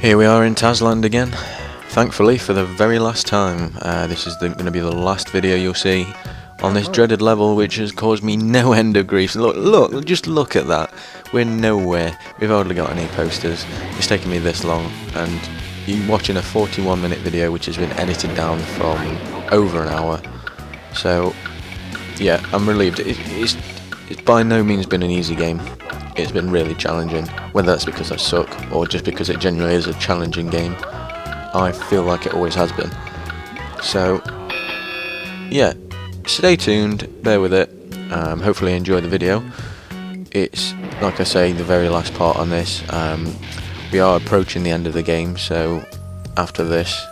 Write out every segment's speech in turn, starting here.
Here we are in Tazland again, thankfully for the very last time. This is going to be the last video you'll see on this dreaded level, which has caused me no end of grief. Look, just look at that. We're nowhere. We've hardly got any posters. It's taken me this long, and you're watching a 41-minute video which has been edited down from over an hour. So, yeah, I'm relieved. It's by no means been an easy game. It's been really challenging, whether that's because I suck or just because it genuinely is a challenging game. I feel like it always has been. So, yeah, stay tuned, bear with it, hopefully enjoy the video. It's, like I say, the very last part on this. We are approaching the end of the game, so after this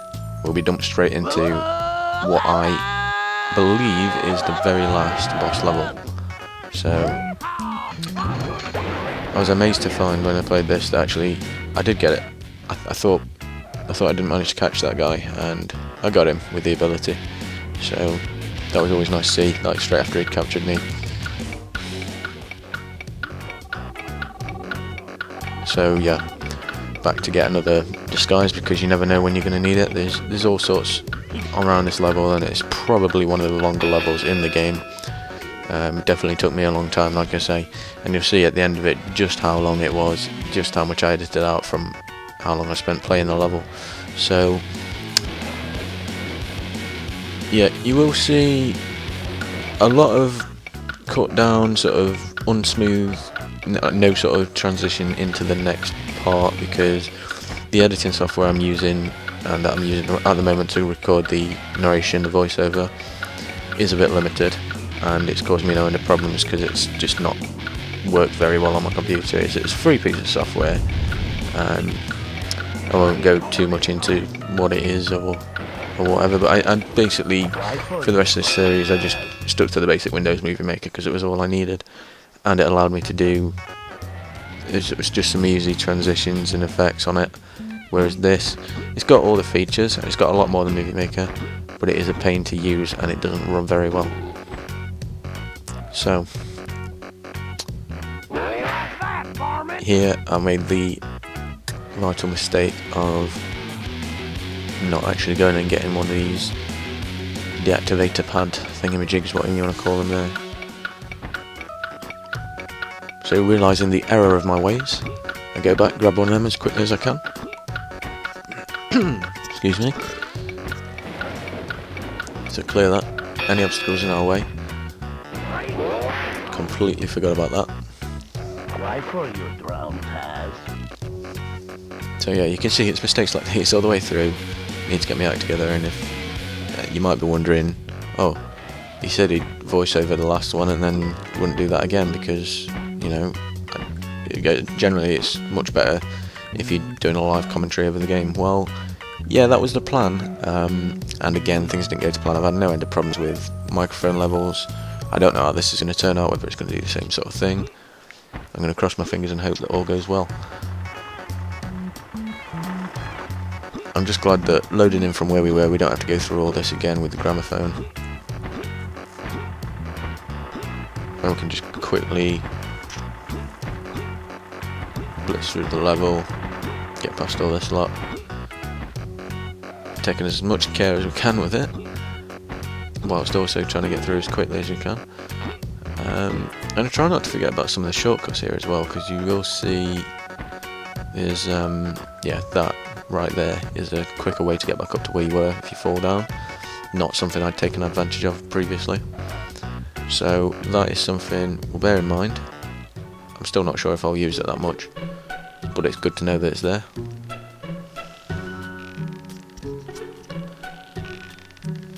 we'll be dumped straight into what I believe is the very last boss level. So, I was amazed to find when I played this that actually I did get it. I thought I didn't manage to catch that guy, and I got him with the ability. So that was always nice to see, like straight after he'd captured me. So yeah, back to get another disguise, because you never know when you're going to need it. There's all sorts around this level, and it's probably one of the longer levels in the game. It definitely took me a long time, like I say, and you'll see at the end of it just how long it was, just how much I edited out from how long I spent playing the level. So yeah, you will see a lot of cut down, sort of unsmooth, no sort of transition into the next part, because the editing software I'm using, and that I'm using at the moment to record the narration, the voiceover, is a bit limited. And it's caused me no end of problems because it's just not worked very well on my computer. It's a free piece of software. I won't go too much into what it is or whatever, but I basically, for the rest of this series, I just stuck to the basic Windows Movie Maker because it was all I needed, and it allowed me to do, it was just some easy transitions and effects on it. Whereas this, it's got all the features, it's got a lot more than Movie Maker, but it is a pain to use and it doesn't run very well. So, here I made the vital mistake of not actually going and getting one of these deactivator pad thingamajigs, whatever you want to call them there. So, realising the error of my ways, I go back, grab one of them as quickly as I can. Excuse me. So clear that, any obstacles in our way. Completely forgot about that. Why for you drown, Taz? So yeah, you can see it's mistakes like these all the way through. Need to get my act together, and if you might be wondering, oh, he said he'd voice over the last one and then wouldn't do that again, because, you know, generally it's much better if you're doing a live commentary over the game. Well, yeah, that was the plan, and again, things didn't go to plan. I've had no end of problems with microphone levels. I don't know how this is going to turn out, whether it's going to do the same sort of thing. I'm going to cross my fingers and hope that all goes well. I'm just glad that loading in from where we were, we don't have to go through all this again with the gramophone. And we can just quickly blitz through the level, get past all this lot. Taking as much care as we can with it, whilst also trying to get through as quickly as you can. And I try not to forget about some of the shortcuts here as well, because you will see there's, yeah, that right there is a quicker way to get back up to where you were if you fall down. Not something I'd taken advantage of previously. So that is something we'll bear in mind. I'm still not sure if I'll use it that much, but it's good to know that it's there.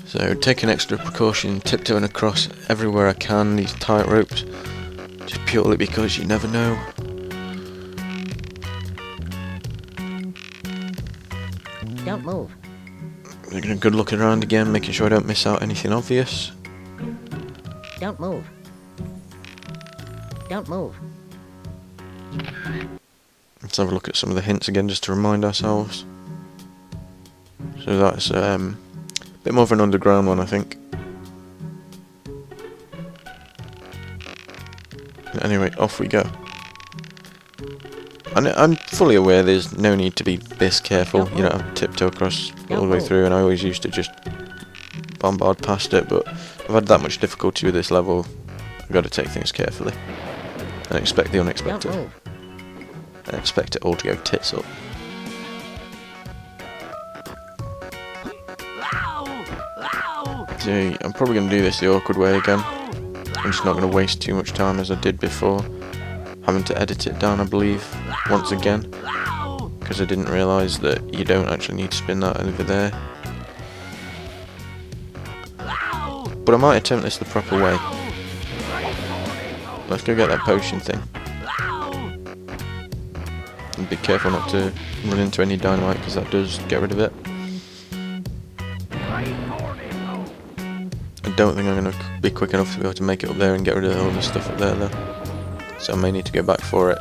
So taking extra precaution, tiptoeing across everywhere I can, these tight ropes, just purely because you never know. Don't move. Taking a good look around again, making sure I don't miss out anything obvious. Don't move. Don't move. Let's have a look at some of the hints again, just to remind ourselves. So that's a bit more of an underground one, I think. Anyway, off we go. I'm fully aware there's no need to be this careful. You don't have to tiptoe across all the way through, and I always used to just bombard past it, but I've had that much difficulty with this level. I've got to take things carefully and expect the unexpected. And expect it all to go tits up. See, I'm probably going to do this the awkward way again. I'm just not going to waste too much time as I did before, having to edit it down, I believe, once again, because I didn't realise that you don't actually need to spin that over there. But I might attempt this the proper way. Let's go get that potion thing. And be careful not to run into any dynamite, because that does get rid of it. I don't think I'm going to be quick enough to be able to make it up there and get rid of all the stuff up there though. So I may need to go back for it.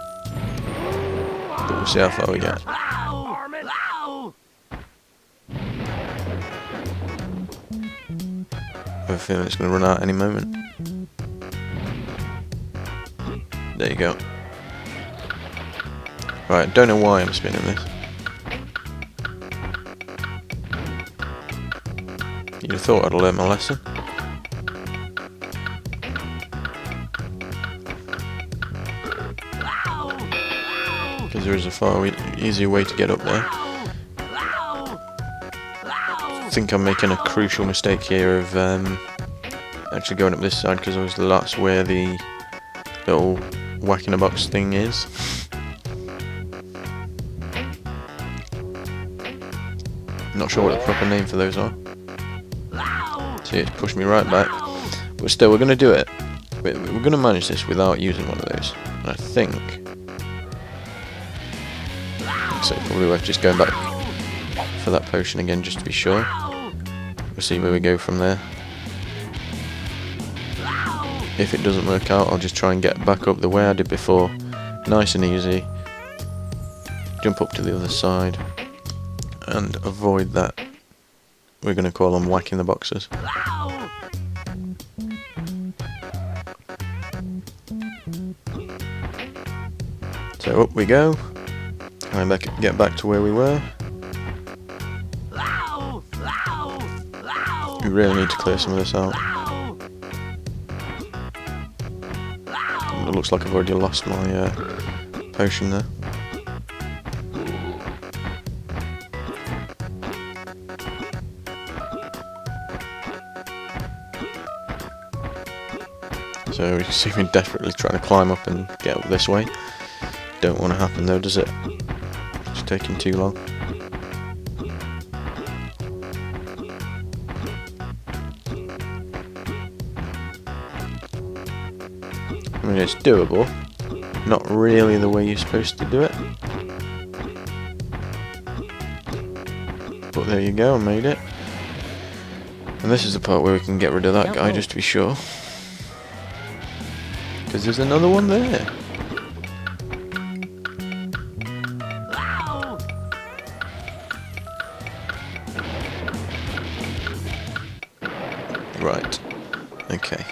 But we'll see how far we get. I have a feeling it's going to run out any moment. There you go. Right, don't know why I'm spinning this. You'd have thought I'd learn my lesson. Because there is a far easier way to get up there. I think I'm making a crucial mistake here of actually going up this side, because obviously that's where the little whack in a box thing is. Not sure what the proper name for those are. See, it's pushed me right back. But still, we're going to do it. We're going to manage this without using one of those. And I think... so it's probably worth just going back for that potion again, just to be sure. We'll see where we go from there. If it doesn't work out, I'll just try and get back up the way I did before. Nice and easy. Jump up to the other side. And avoid that. We're going to call them whacking the boxes. So up we go. And get back to where we were. We really need to clear some of this out. It looks like I've already lost my potion there. So you see me desperately trying to climb up and get up this way. Don't want to happen though, does it? It's taking too long. I mean, it's doable. Not really the way you're supposed to do it. But there you go, I made it. And this is the part where we can get rid of that guy, just to be sure. Because there's another one there. Right. Okay.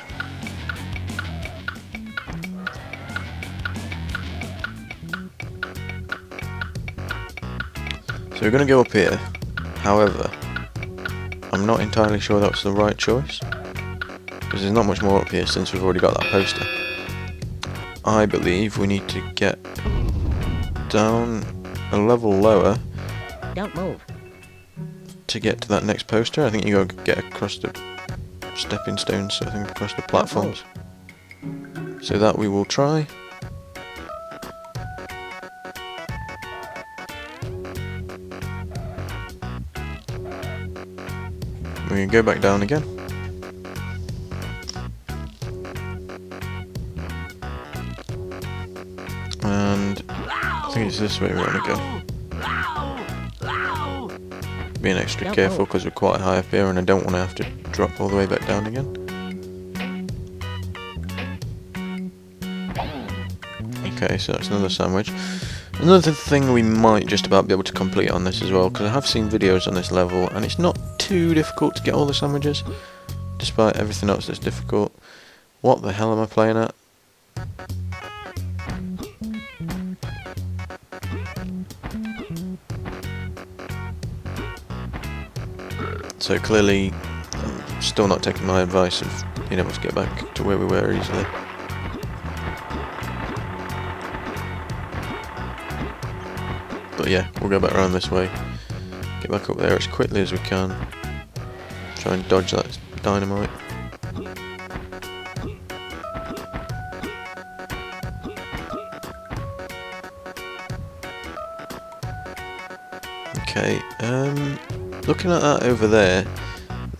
So we're going to go up here. However, I'm not entirely sure that's the right choice. Because there's not much more up here since we've already got that poster. I believe we need to get down a level lower. Don't move. To get to that next poster. I think you got to get across the stepping stones, I think across the platforms. So that we will try. We can go back down again. And I think it's this way we want to go. Being extra careful because we're quite high up here and I don't want to have to drop all the way back down again. Okay, so that's another sandwich. Another thing we might just about be able to complete on this as well, because I have seen videos on this level and it's not too difficult to get all the sandwiches, despite everything else that's difficult. What the hell am I playing at? So clearly, I'm still not taking my advice of being able to get back to where we were easily. But yeah, we'll go back around this way. Get back up there as quickly as we can. Try and dodge that dynamite. Okay, looking at that over there,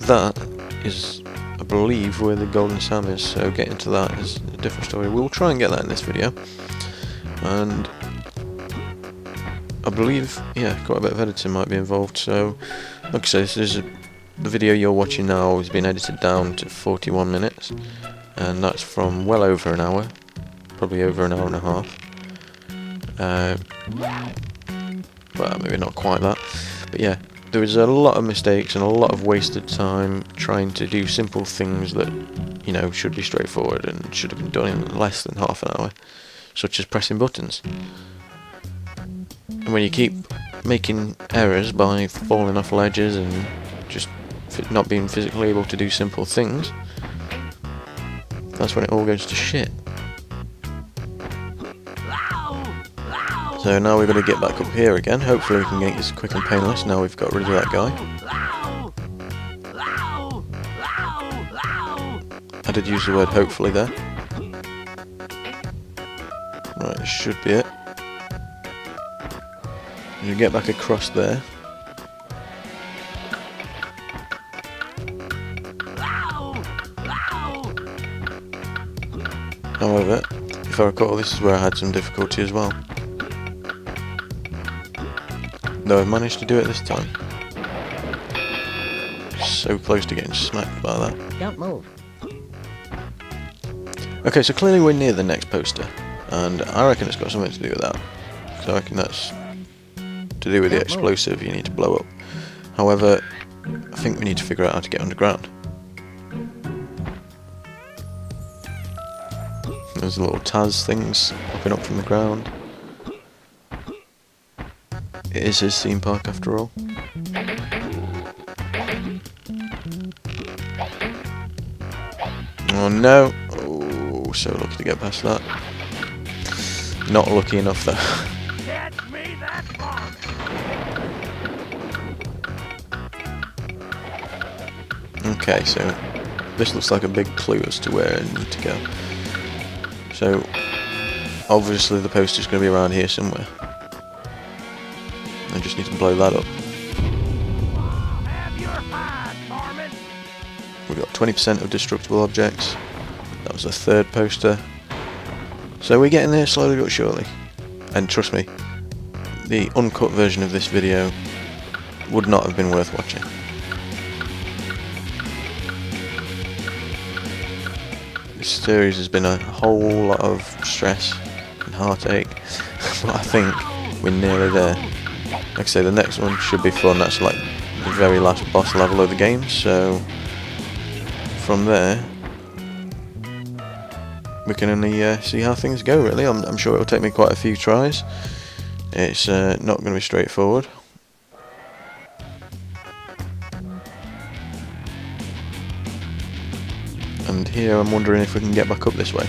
that is, I believe, where the golden Sam is, so getting to that is a different story. We'll try and get that in this video. And I believe, yeah, quite a bit of editing might be involved, so like I say, this is the video you're watching now has been edited down to 41 minutes, and that's from well over an hour, probably over an hour and a half. Well, maybe not quite that, but yeah, there was a lot of mistakes and a lot of wasted time trying to do simple things that, you know, should be straightforward and should have been done in less than half an hour, such as pressing buttons. And when you keep making errors by falling off ledges and just not being physically able to do simple things, that's when it all goes to shit. So now we've got to get back up here again. Hopefully we can get this quick and painless now we've got rid of that guy. I did use the word hopefully there. Right, this should be it. You get back across there. However, if I recall, this is where I had some difficulty as well. Though I've managed to do it this time. So close to getting smacked by that. Don't move. Okay, so clearly we're near the next poster, and I reckon it's got something to do with that. So I reckon that's to do with the explosive you need to blow up. However, I think we need to figure out how to get underground. There's little Taz things popping up from the ground. It is his theme park after all. Oh no! Oh, so lucky to get past that. Not lucky enough though. Okay, so this looks like a big clue as to where I need to go. So obviously the poster's going to be around here somewhere. I just need to blow that up. We've got 20% of destructible objects. That was the third poster. So we're getting there slowly but surely. And trust me, the uncut version of this video would not have been worth watching. This series has been a whole lot of stress and heartache, but I think we're nearly there. Like I say, the next one should be fun. That's like the very last boss level of the game, so from there we can only see how things go really. I'm sure it'll take me quite a few tries. It's not going to be straightforward. And here I'm wondering if we can get back up this way.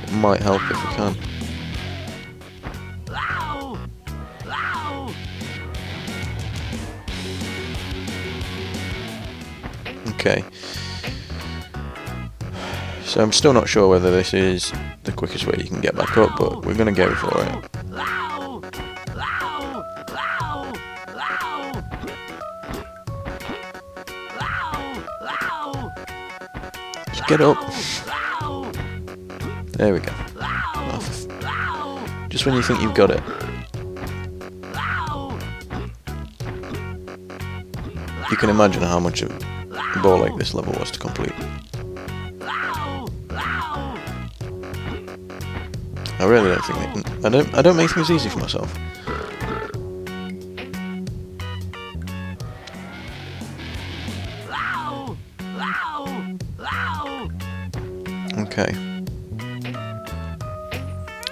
It might help if we can. Okay. So I'm still not sure whether this is the quickest way you can get back up, but we're going to go for it. Just get up. There we go. Just when you think you've got it. You can imagine how much of a ball like this level was to complete. I really don't think I don't make things easy for myself. Okay.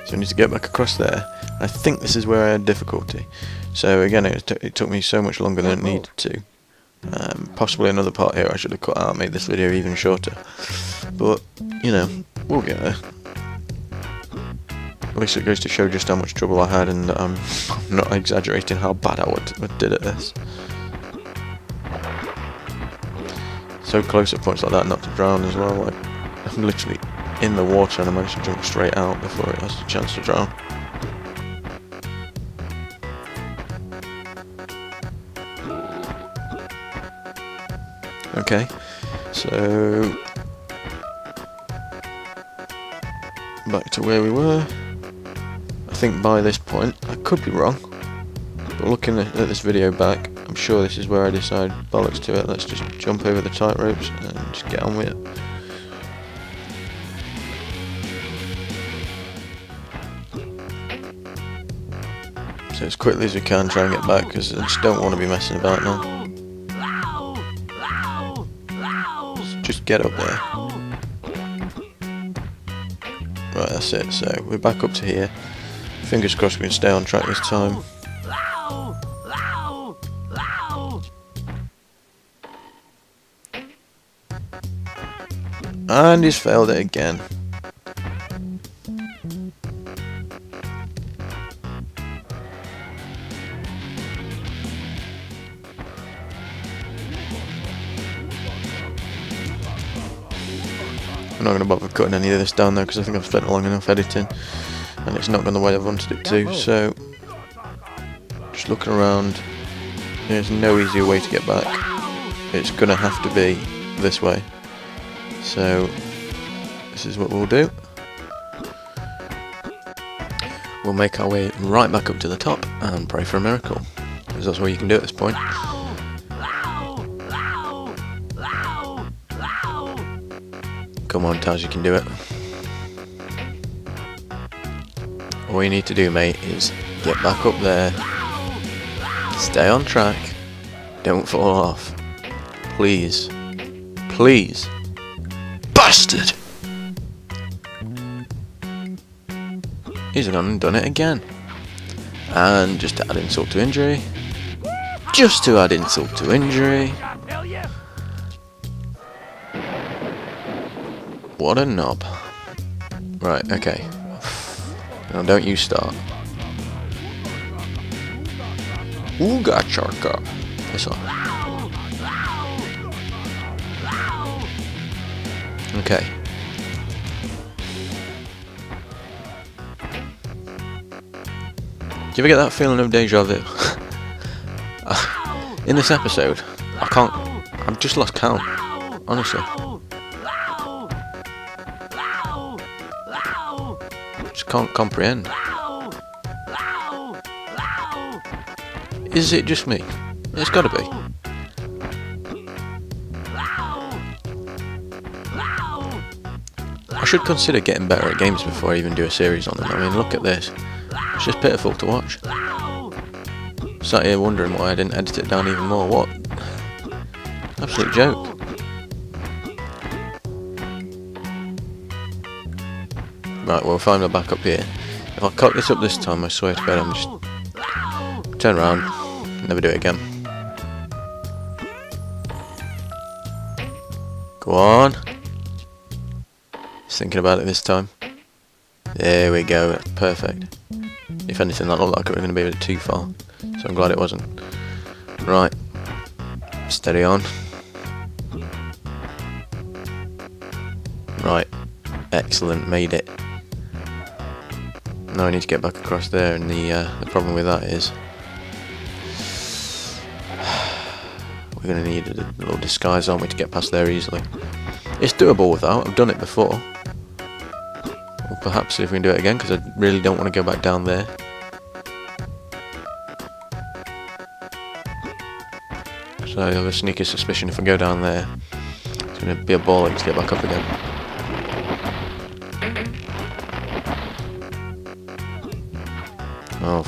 So I need to get back across there. I think this is where I had difficulty. So again, it took me so much longer than it needed to. Possibly another part here I should have cut out, made this video even shorter. But, you know, we'll get there. At least it goes to show just how much trouble I had, and I'm not exaggerating how bad I did at this. So close at points like that not to drown as well. Like, I'm literally in the water and I managed to jump straight out before it has a chance to drown. Okay, so back to where we were. I think by this point, I could be wrong, but looking at this video back, I'm sure this is where I decided, bollocks to it, let's just jump over the tight ropes and just get on with it. So as quickly as we can, try and get back, because I just don't want to be messing about now. Just get up there. Right, that's it. So we're back up to here. Fingers crossed we can stay on track this time. And he's failed it again. I'm not going to bother cutting any of this down there because I think I've spent long enough editing and it's not gone the way I wanted it to. So just looking around, there's no easier way to get back. It's going to have to be this way. So this is what we'll do. We'll make our way right back up to the top and pray for a miracle, because that's all you can do at this point. Come on, Taz, you can do it. All you need to do, mate, is get back up there, stay on track, don't fall off. Please. Please. Bastard! He's gone and done it again. And just to add insult to injury. Just to add insult to injury. What a knob. Right, okay. Now don't you start. Ooga charka. Piss off. Okay. Do you ever get that feeling of deja vu? In this episode, I've just lost count, honestly. Just can't comprehend. Is it just me? It's gotta be. I should consider getting better at games before I even do a series on them. I mean, look at this. It's just pitiful to watch. Sat here wondering why I didn't edit it down even more. What? Absolute joke. Right, we'll find her back up here. If I cock this up this time, I swear to God, I'm just turn around, never do it again. Go on. Just thinking about it this time. There we go, that's perfect. If anything, that looked like it was going to be a bit too far, so I'm glad it wasn't. Right, steady on. Right, excellent, made it. Now I need to get back across there, and the problem with that is we're going to need a little disguise, aren't we, to get past there easily. It's doable without, I've done it before. Or perhaps if we can do it again, because I really don't want to go back down there. So I have a sneaky suspicion if I go down there, it's going to be a ball to get back up again. Oh,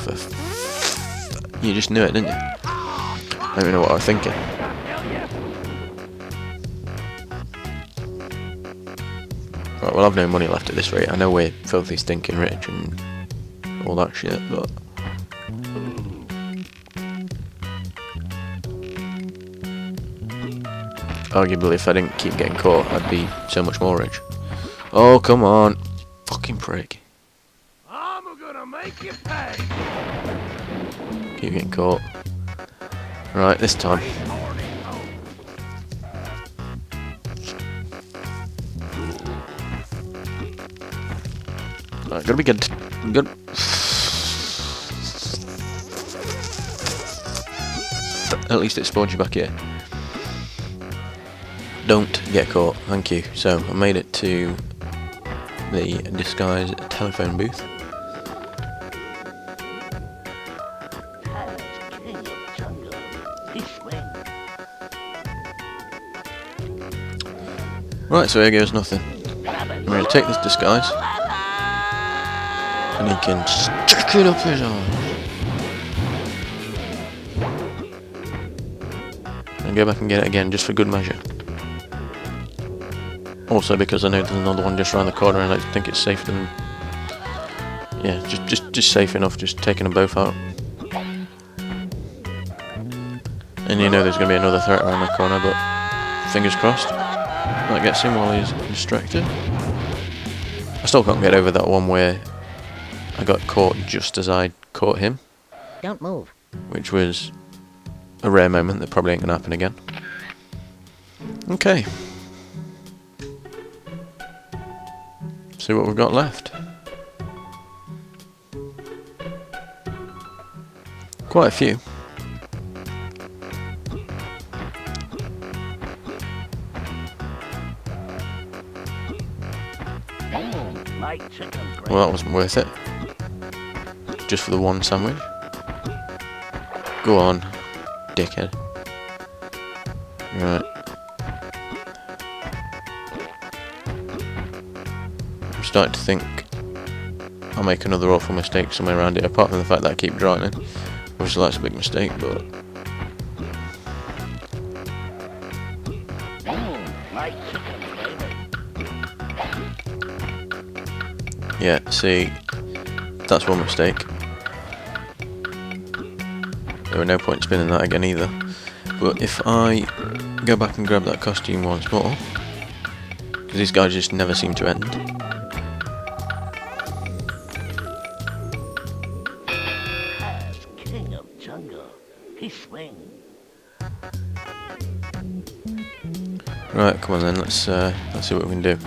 you just knew it, didn't you? I don't even know what I was thinking. Right, well, I've no money left at this rate. I know we're filthy stinking rich and all that shit, but arguably, if I didn't keep getting caught, I'd be so much more rich. Oh, come on. Fucking prick. I'm gonna make you pay. Keep getting caught. Right, this time. Right, gotta be good. Good. At least it spawns you back here. Don't get caught, thank you. So, I made it to the disguise telephone booth. Taz, king of jungle. He swings. Right, so here goes nothing. Grab it. I'm going to take this disguise, and he can stick it up his arse. And go back and get it again, just for good measure. Also because I know there's another one just around the corner, and I think it's safe than... Yeah, just safe enough, just taking them both out. And you know there's going to be another threat around the corner, but fingers crossed. That gets him while he's distracted. I still can't get over that one where I got caught just as I caught him, Don't move. which was a rare moment that probably ain't going to happen again. Okay. See what we've got left. Quite a few. My chicken breast. Well, that wasn't worth it. Just for the one sandwich. Go on, dickhead. Right. I'm starting to think I'll make another awful mistake somewhere around here, apart from the fact that I keep drowning. Obviously that's a big mistake, but... My chicken breast. Yeah, see, that's one mistake. There were no point spinning that again either. But if I go back and grab that costume once more, because these guys just never seem to end. Taz, king of jungle. He swings. Right, come on then, let's see what we can do.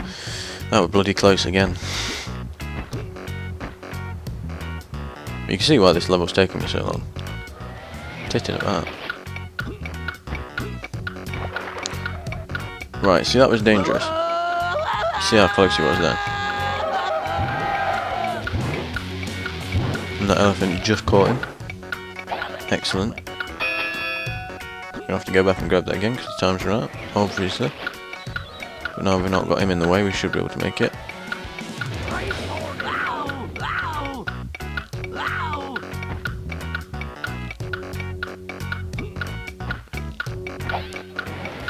That was bloody close again. You can see why this level's taking me so long. Titting at that. Right, see that was dangerous. See how close he was then. And that elephant just caught him. Excellent. Gonna have to go back and grab that again because the time's run out, obviously. But now we've not got him in the way, we should be able to make it.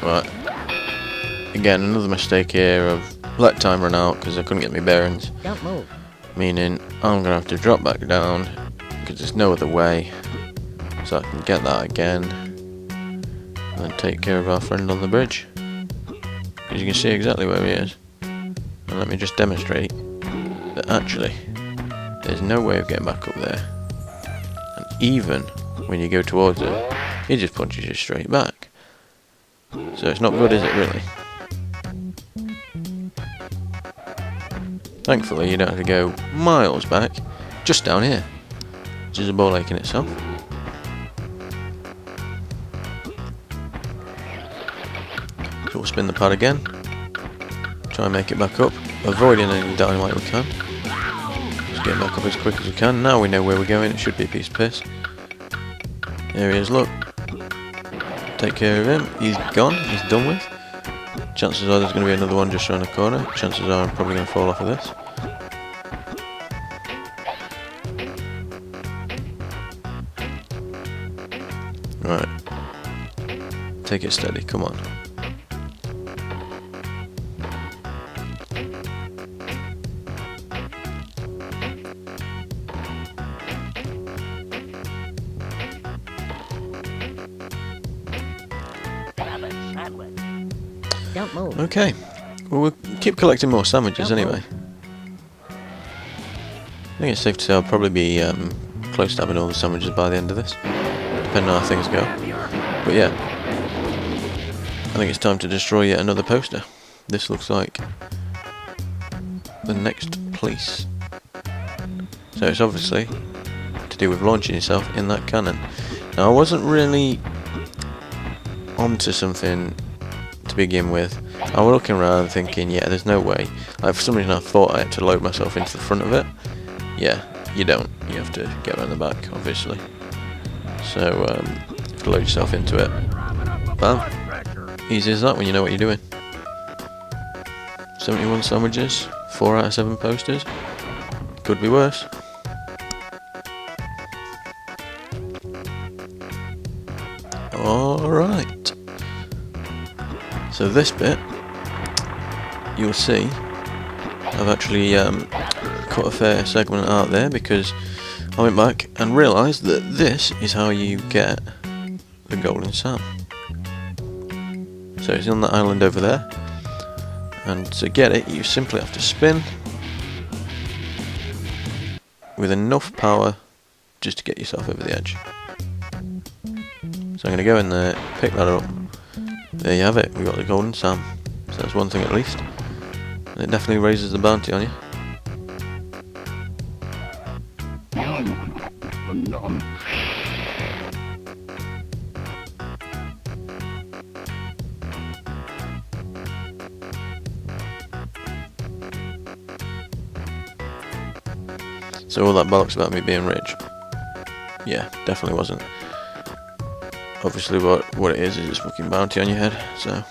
Right. Again, another mistake here of let time run out because I couldn't get my bearings. Don't move. Meaning I'm gonna have to drop back down because there's no other way. So I can get that again and then take care of our friend on the bridge. Because you can see exactly where he is. And let me just demonstrate that actually there's no way of getting back up there. And even when you go towards it, he just punches you straight back. So it's not good, is it, really? Thankfully, you don't have to go miles back, just down here, which is a ball ache in itself. So we'll spin the pad again, try and make it back up, avoiding any dynamite we can. Just get back up as quick as we can. Now we know where we're going, it should be a piece of piss. There he is, look. Take care of him. He's gone. He's done with. Chances are there's going to be another one just around the corner. Chances are I'm probably going to fall off of this. Right. Take it steady. Come on. Don't move. Okay. Well, we'll keep collecting more sandwiches anyway. I think it's safe to say I'll probably be close to having all the sandwiches by the end of this, depending on how things go. But yeah, I think it's time to destroy yet another poster. This looks like the next place. So it's obviously to do with launching yourself in that cannon. Now I wasn't really onto something to begin with. I was looking around thinking, yeah, there's no way. Like, for some reason I thought I had to load myself into the front of it. Yeah, you don't. You have to get around the back, obviously. So, you have to load yourself into it. Bam. Easy as that when you know what you're doing. 71 sandwiches, 4 out of 7 posters. Could be worse. Alright. So this bit, you'll see, I've actually cut a fair segment out there because I went back and realised that this is how you get the golden Sam. So it's on the island over there, and to get it you simply have to spin with enough power just to get yourself over the edge. So I'm going to go in there, pick that up. There you have it, we got the golden Sam. So that's one thing at least. And it definitely raises the bounty on you. So all that bollocks about me being rich, yeah, definitely wasn't. Obviously what it is it's fucking bounty on your head, so.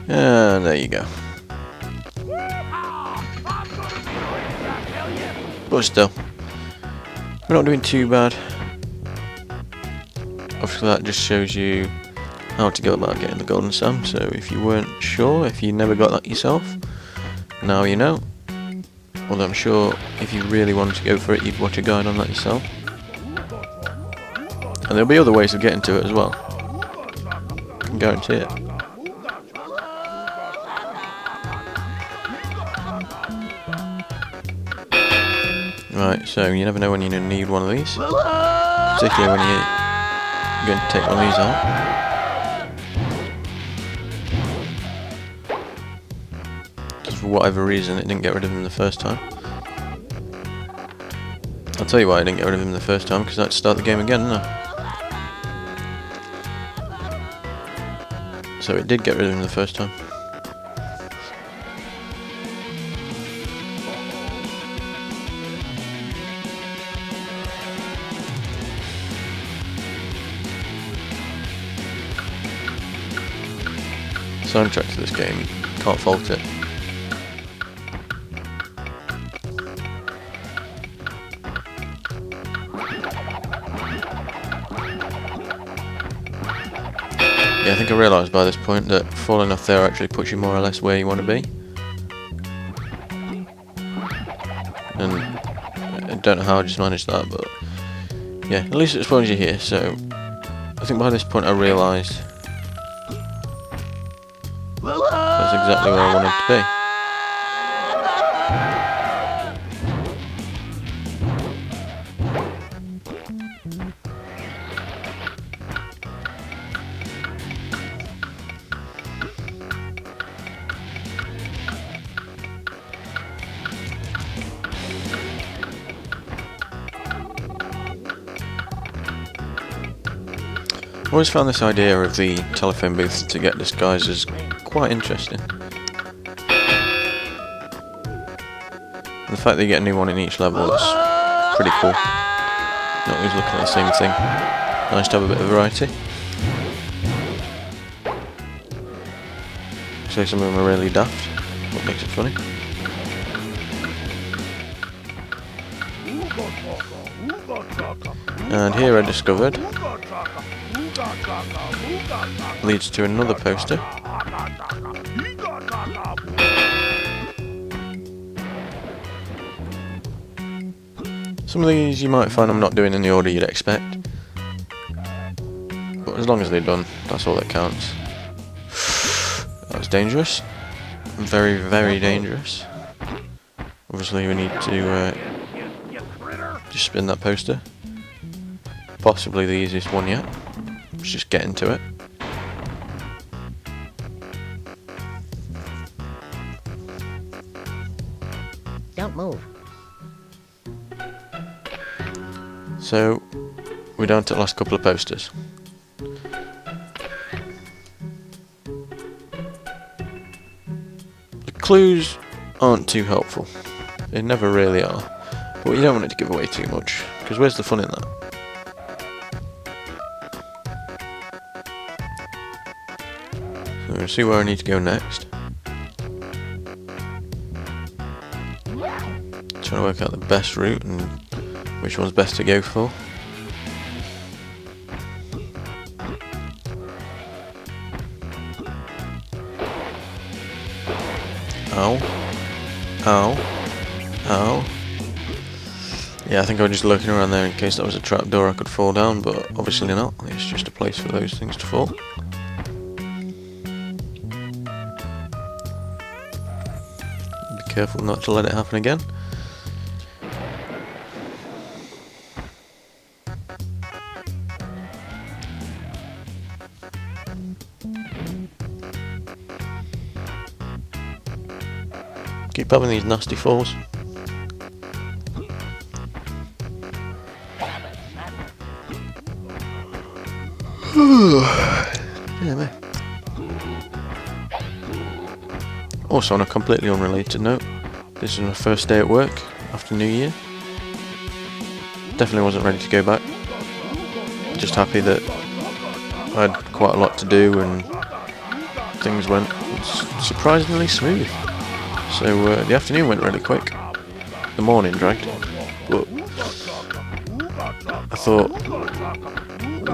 And there you go. But still, we're not doing too bad. Obviously that just shows you how to go about getting the golden Sam, so if you weren't sure, if you never got that yourself, now you know. Although I'm sure if you really wanted to go for it, you'd watch a guide on that yourself. And there'll be other ways of getting to it as well. I can guarantee it. Right, so you never know when you're going to need one of these, particularly when you're going to take one of these out. Just for whatever reason it didn't get rid of him the first time. I'll tell you why I didn't get rid of him the first time, because I had to start the game again, didn't I? So it did get rid of him the first time. Soundtrack to this game, can't fault it. Yeah, I think I realised by this point that falling off there actually puts you more or less where you want to be. And I don't know how I just managed that, but yeah, at least it spawns you here, so I think by this point I realised that's exactly where I wanted to be. I always found this idea of the telephone booth to get disguises quite interesting. And the fact that you get a new one in each level is pretty cool. Not always looking at the same thing. Nice to have a bit of variety. So some of them are really daft, what makes it funny. And here I discovered leads to another poster. Some of these you might find I'm not doing in the order you'd expect. But as long as they're done, that's all that counts. That was dangerous. Very, very dangerous. Obviously we need to just spin that poster. Possibly the easiest one yet. Let's just get into it. Don't move. So, we're down to the last couple of posters. The clues aren't too helpful. They never really are. But you don't want it to give away too much, because where's the fun in that? So we'll see where I need to go next. Trying to work out the best route and which one's best to go for. Ow. Ow. Ow. Yeah, I think I was just looking around there in case that was a trapdoor I could fall down, but obviously not. It's just a place for those things to fall. Be careful not to let it happen again. Keep having these nasty falls. Yeah, man. Also, on a completely unrelated note, this is my first day at work after New Year. Definitely wasn't ready to go back. Just happy that I had quite a lot to do and things went surprisingly smooth. So the afternoon went really quick. The morning dragged, but I thought,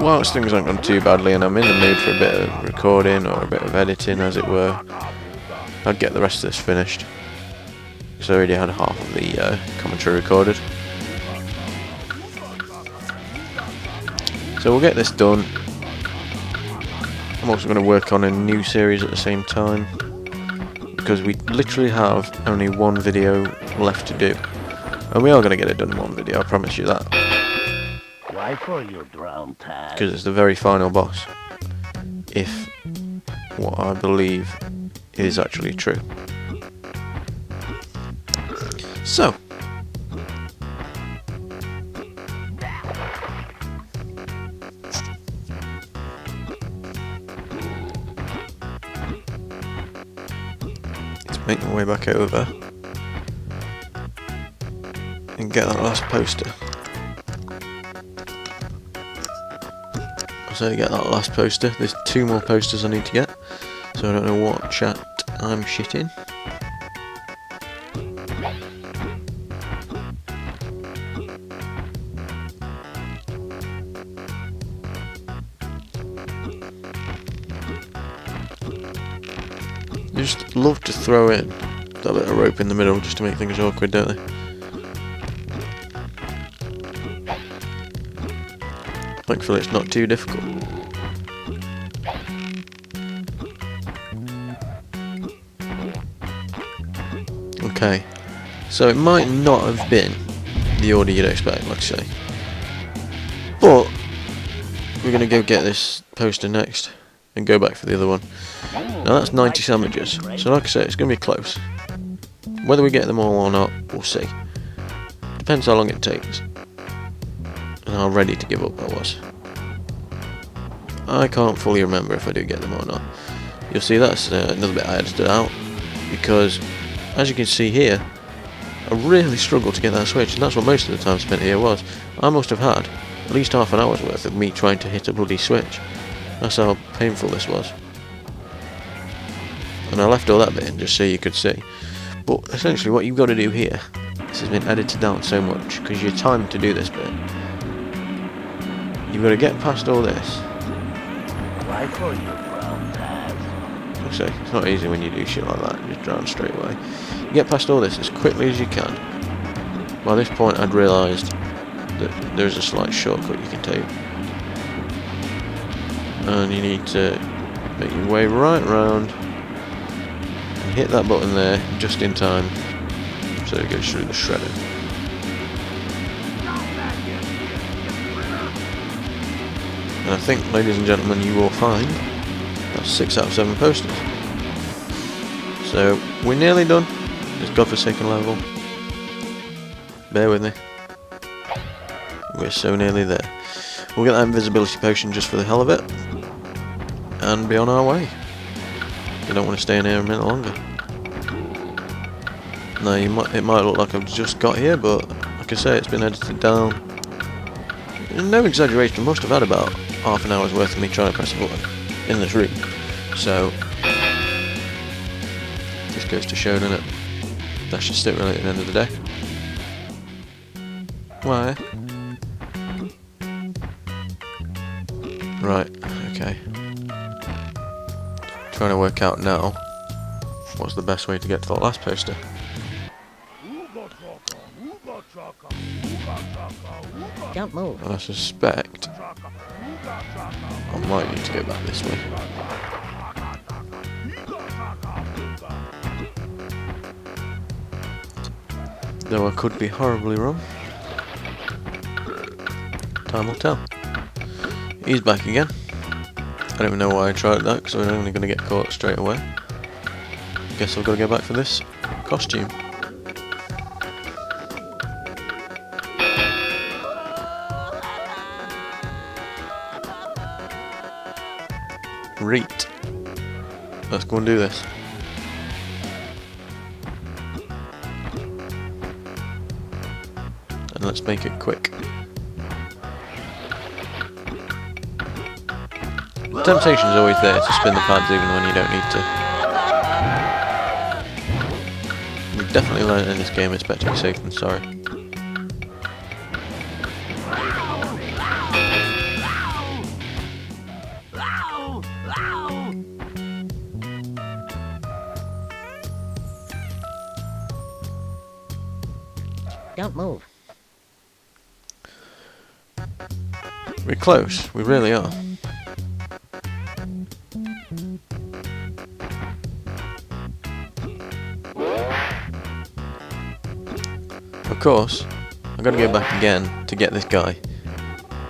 whilst things aren't gone too badly and I'm in the mood for a bit of recording or a bit of editing as it were, I'd get the rest of this finished. Because I already had half of the commentary recorded. So we'll get this done. I'm also going to work on a new series at the same time, because we literally have only one video left to do. And we are going to get it done in one video, I promise you that. Why for you drown, Taz? Because it's the very final boss. If what I believe is actually true. So. Let's make my way back over. And get that last poster. So get that last poster. There's 2 more posters I need to get, so I don't know what chat I'm shitting. They just love to throw in that bit of rope in the middle just to make things awkward, don't they? Thankfully it's not too difficult. Okay, so it might not have been the order you'd expect, like I say. But we're going to go get this poster next and go back for the other one. Now that's 90 sandwiches, so like I say, it's going to be close. Whether we get them all or not, we'll see. Depends how long it takes. And how ready to give up I was. I can't fully remember if I do get them or not. You'll see that's another bit I edited out, because as you can see here, I really struggled to get that switch, and that's what most of the time spent here was. I must have had at least half an hour's worth of me trying to hit a bloody switch. That's how painful this was. And I left all that bit in just so you could see. But essentially what you've got to do here, this has been edited down so much because you're timed to do this bit. You've got to get past all this. Why for you drown, Taz? Like I say, it's not easy when you do shit like that, you just drown straight away. You get past all this as quickly as you can. By this point I'd realised there's a slight shortcut you can take. And you need to make your way right round and hit that button there just in time so it goes through the shredder. And I think, ladies and gentlemen, you will find that's 6 out of 7 posters. So we're nearly done this godforsaken level. Bear with me. We're so nearly there. We'll get that invisibility potion just for the hell of it, and be on our way. I don't want to stay in here a minute longer. Now it might look like I've just got here, but like I say, it's been edited down. No exaggeration, I must have had about half an hour's worth of me trying to press a button in this room. So this goes to show, doesn't it? That's just it really at the end of the day. Why? Right, okay. Trying to work out now what's the best way to get to the last poster. Don't move. And I suspect I might need to go back this way. Though I could be horribly wrong. Time will tell. He's back again. I don't even know why I tried that, because I'm only going to get caught straight away. Guess I've got to go back for this costume. Reet. Let's go and do this. And let's make it quick. Temptation is always there to spin the pads even when you don't need to. We've definitely learned in this game it's better to be safe than sorry. Don't move. We're close, we really are. Of course, I've got to go back again to get this guy,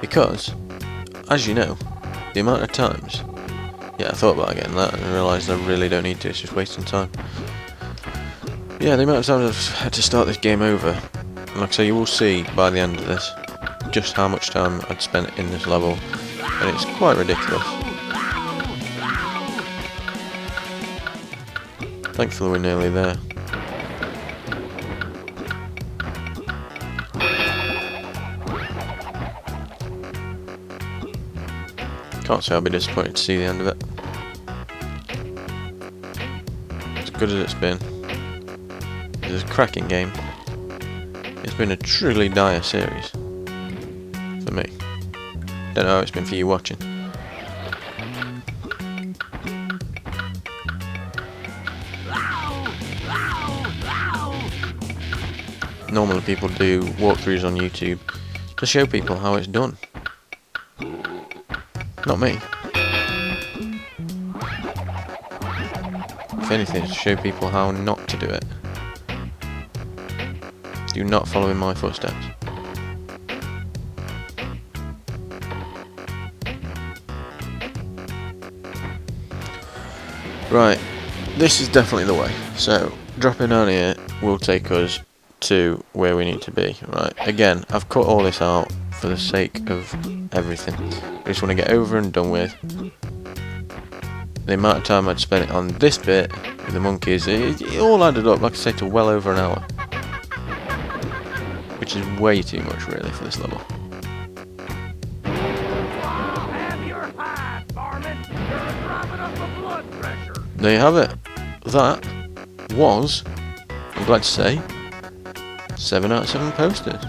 because, as you know, the amount of times, yeah, I thought about getting that and realised I really don't need to, it's just wasting time. Yeah, the amount of times I've had to start this game over, and like I say, you will see by the end of this just how much time I'd spent in this level, and it's quite ridiculous. Thankfully we're nearly there. Can't say I'll be disappointed to see the end of it. As good as it's been, it's a cracking game. It's been a truly dire series for me. Don't know how it's been for you watching. Normally people do walkthroughs on YouTube to show people how it's done. Not me. If anything, to show people how not to do it. Do not follow in my footsteps. Right, this is definitely the way. So, dropping down here will take us to where we need to be. Right, again, I've cut all this out for the sake of everything. I just want to get over and done with. The amount of time I'd spent on this bit with the monkeys, it all added up, like I say, to well over an hour. Which is way too much, really, for this level. Have your hide, varmint. You're driving up the blood pressure. There you have it. That was, I'm glad to say, 7 out of 7 posters.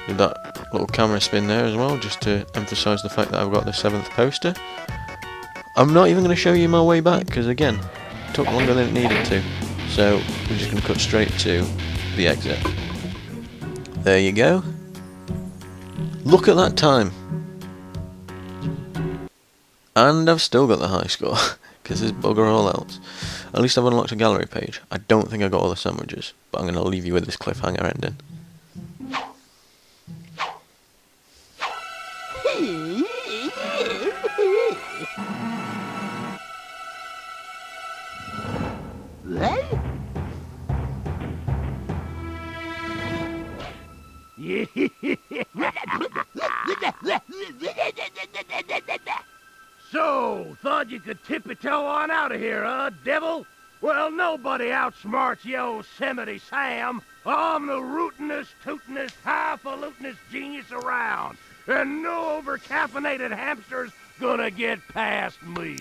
With that little camera spin there as well, just to emphasise the fact that I've got the 7th poster. I'm not even going to show you my way back, because again, it took longer than it needed to. So, we're just going to cut straight to the exit. There you go. Look at that time. And I've still got the high score, because there's bugger all else. At least I've unlocked a gallery page. I don't think I got all the sandwiches, but I'm going to leave you with this cliffhanger ending. So, thought you could tippy-toe on out of here, huh, devil? Well, nobody outsmarts Yosemite Sam. I'm the rootinest, tootinest, highfalutinest genius around. And no over-caffeinated hamster's gonna get past me.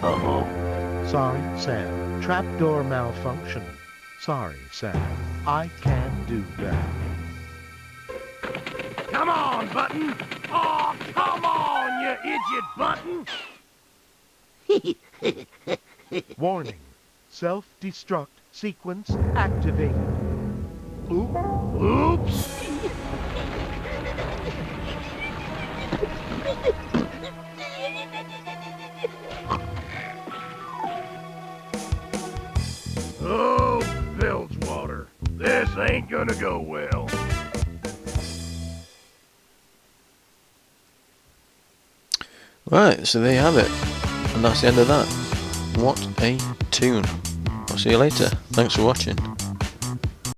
Uh-oh. Sorry, Sam. Trapdoor malfunction. Sorry, Sam. I can't do that. Come on, Button! Oh, come on, you idiot Button! Warning. Self-destruct sequence activated. Oops! Oh, Bilgewater. This ain't gonna go well. Right, so there you have it. And that's the end of that. What a tune. I'll see you later. Thanks for watching.